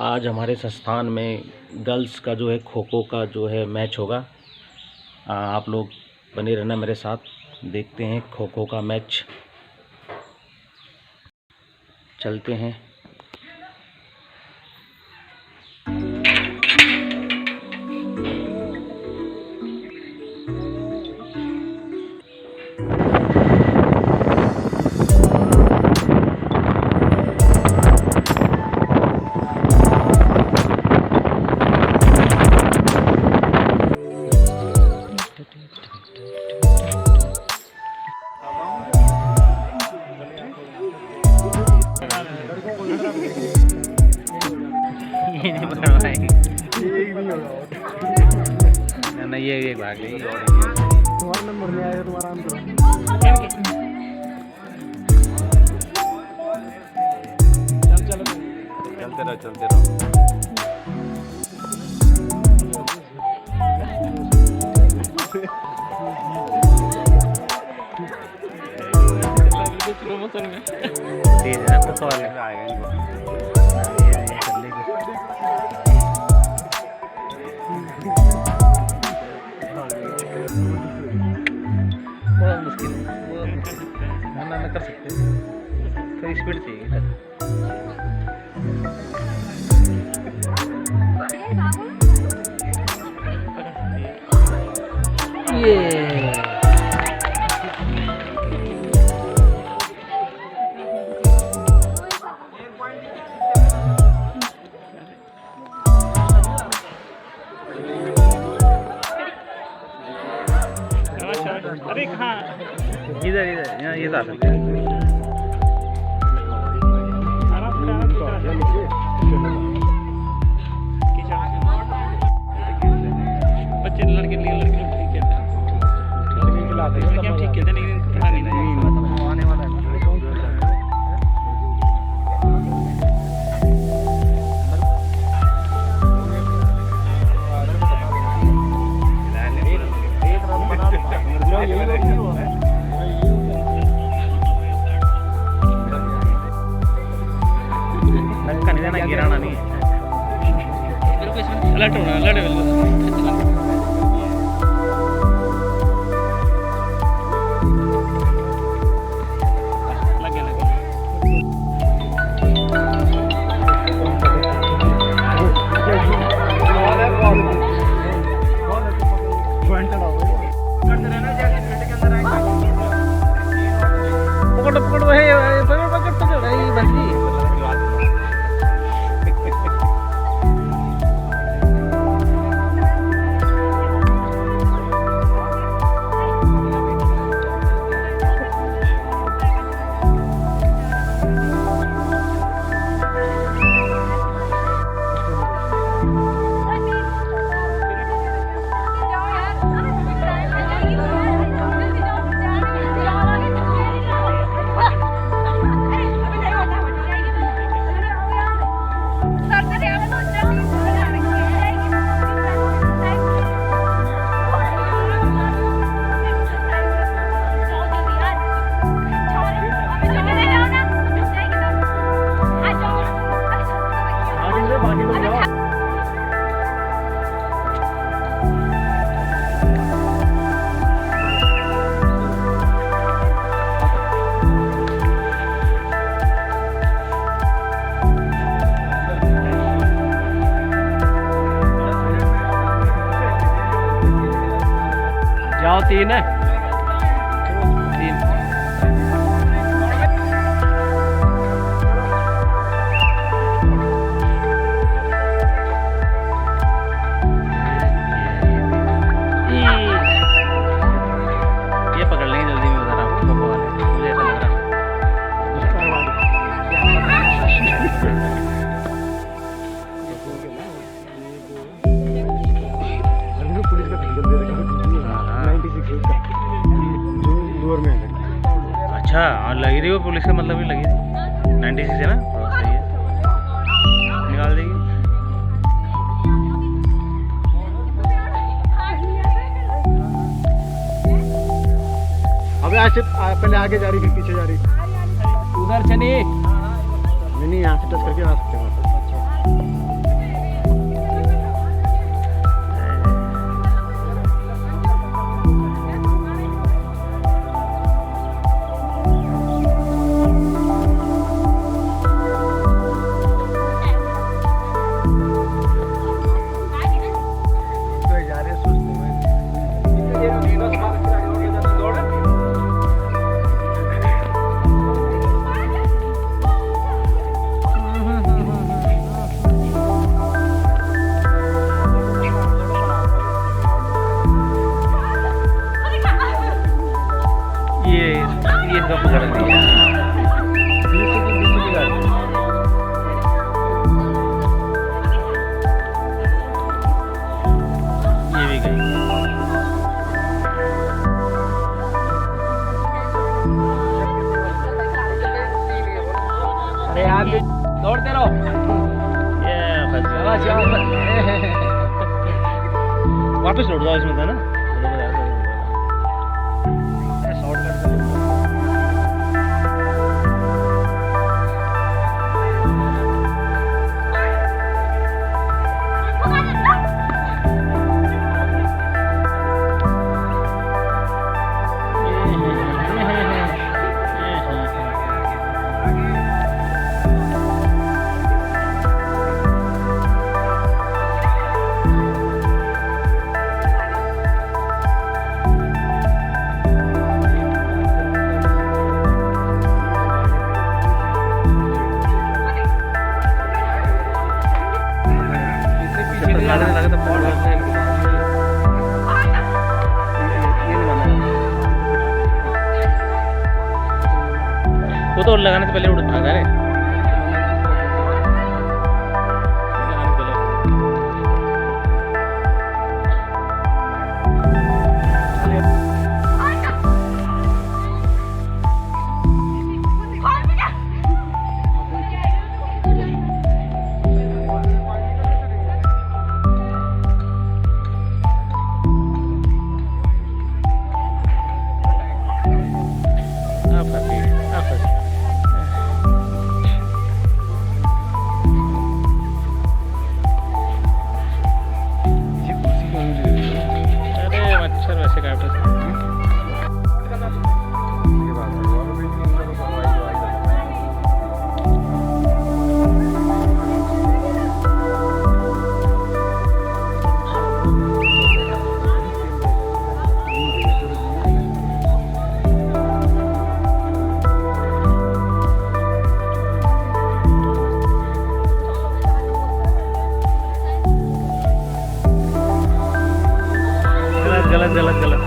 आज हमारे संस्थान में गर्ल्स का जो है खो खो का जो है मैच होगा। आप लोग बने रहना मेरे साथ, देखते हैं खो खो का मैच। चलते हैं। ना ये भाग गई। तुम्हारा नंबर नहीं आया, तुम्हारा चलते रहो। तेज है ना तो आएगा। बहुत मुश्किल ना कर सकते, थोड़ी स्पीड चाहिए। ये अरे कहाँ इधर यहाँ ये आ सकते हैं। बच्चे लड़के ठीक कहते हैं, ठीक कहते हैं, लेकिन पढ़ा नहीं आने वाला है। धक्का नहीं देना, गिराना नहीं है। अलर्ट होना, अलर्ट है। पकड़ बंदी। जाओ 3 है। ये पकड़ लेंगे जल्दी में उधर आपको, मुझे ऐसा लग रहा पुलिस का फिंगर दे रखा है 96 का लोअर में है। अच्छा, और लगी रही वो पुलिस का मतलब ही लगी रही 96 है ना, तो सही है, निकाल देगी। अबे आज से पहले आगे जा रही फिर पीछे जा रही। उधर से नहीं, नहीं यहाँ से टच करके आ सकते हैं। वापस लौट जाओ इसमें था ना वो तो लगाने से पहले उड़ भागा रे गलत गलत गलत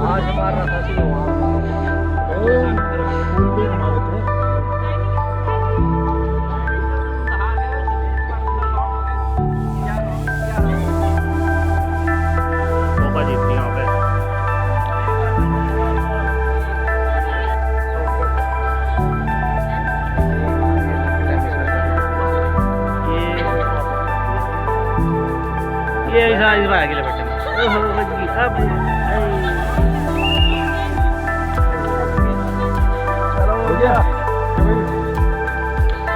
आज मार रहा था ये ऐसा आगे ले बैठे अब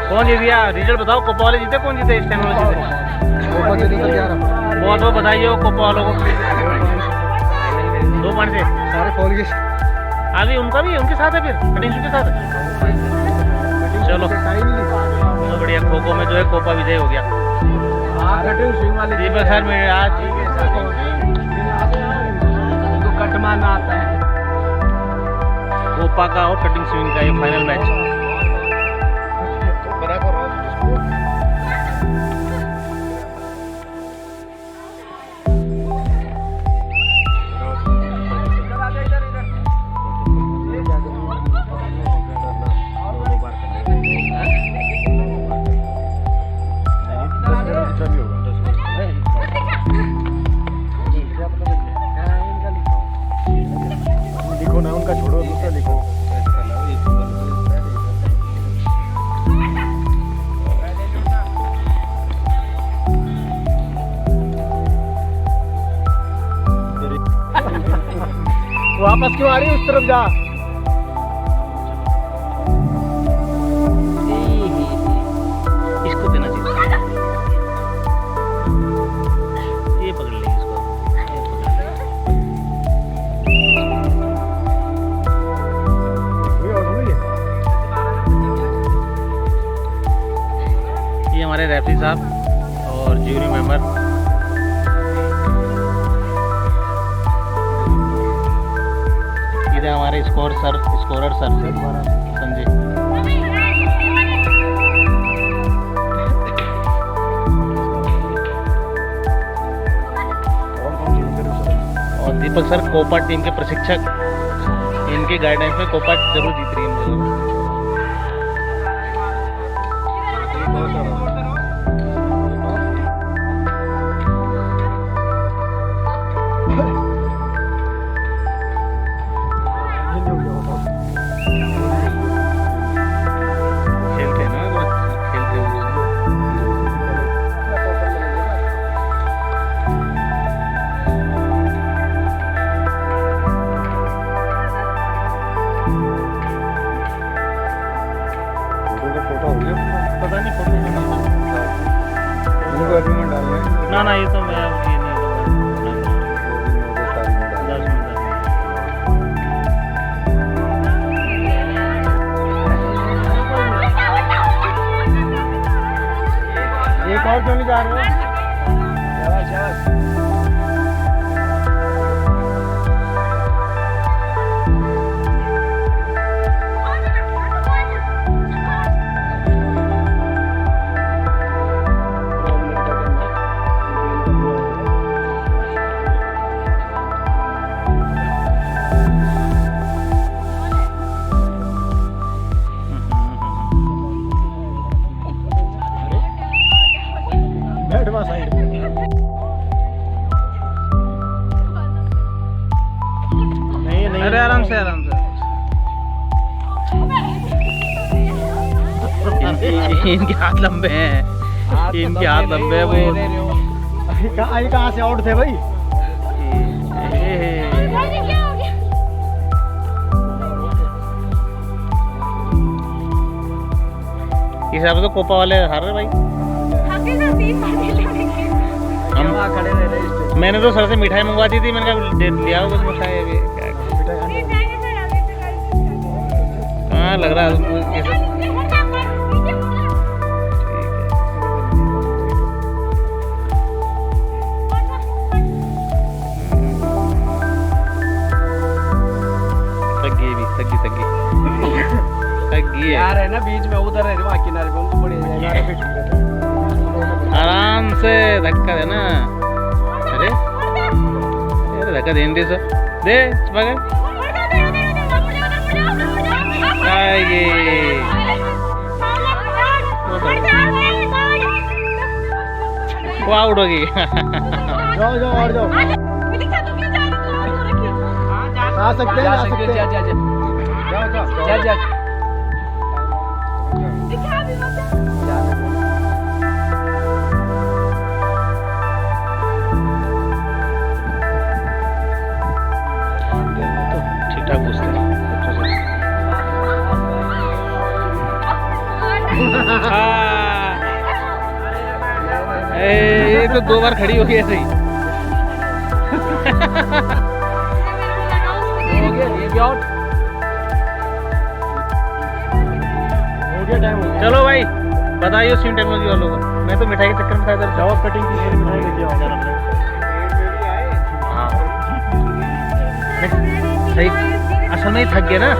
कौन जीत गया रिजल्ट बताओ कोपा वाले जीते कौन जीते इस टाइम बहुत बहुत बधाई हो कोपा वालों को 2 पॉइंट से सारे फॉल गए आगे उनका भी उनके साथ है फिर कटिंग के साथ चलो बहुत बढ़िया खो खो में जो है कोपा विजय हो गया दीपक सर में आज कट मारना आता है कोपा का और कटिंग स्विंग का ये फाइनल मैच लिखो ना उनका छोड़ो दूसरा लिखो वापस क्यों आ रही है उस तरफ जा इसको देना चाहिए ये पकड़ ले इसको ये हमारे रेफरी साहब और ज्यूरी मेंबर इधर हमारे स्कोरर सर संजय और दीपक सर कोपा टीम के प्रशिक्षक इनकी गाइडेंस में कोपा जरूर जीत रही है मुझे लगा। खेलते हैं ना तो खेलते हुए फोटो हो गया। पता नहीं फोटो में इनको एग्रीमेंट डालना है। ना ये तो मैं ये नहीं एक और क्यों नहीं जा रहे हो? शाबाश शाबाश। साइड नहीं नहीं, अरे आराम से आराम से। इनके हाथ लंबे हैं, इनके हाथ लंबे हैं। वो कहाँ से आउट थे भाई? इस हिसाब से तो कोपा वाले हार रहे भाई। हम खड़े रहे। मैंने तो सर से मिठाई मंगवा दी थी, मैंने कहा लिया कुछ मिठाई अभी क्या। हाँ लग रहा है यार है ना बीच में, उधर है वहाँ किनारे पे, उनको बढ़िया जाएगा। आराम से धक्का देना। अरे अरे धक्का देने दे सर, दे पकड़। ये वो आउट हो गई। जाओ जाओ और जाओ। आ सकते हैं, जा सकते हैं। जा जा जा। ठीक ठाक पूछते हैं। ये तो 2 बार खड़ी हो गई ऐसे ही। हो गया ये भी आउट। हो गया टाइम। चलो भाई बताइए सिम टेक्नोलॉजी वालों को। मैं तो मिठाई के चक्कर में था इधर। जवाब कटिंग की मेरी मिठाई लेके आओ। हाँ सही, असल में ही थक गया ना।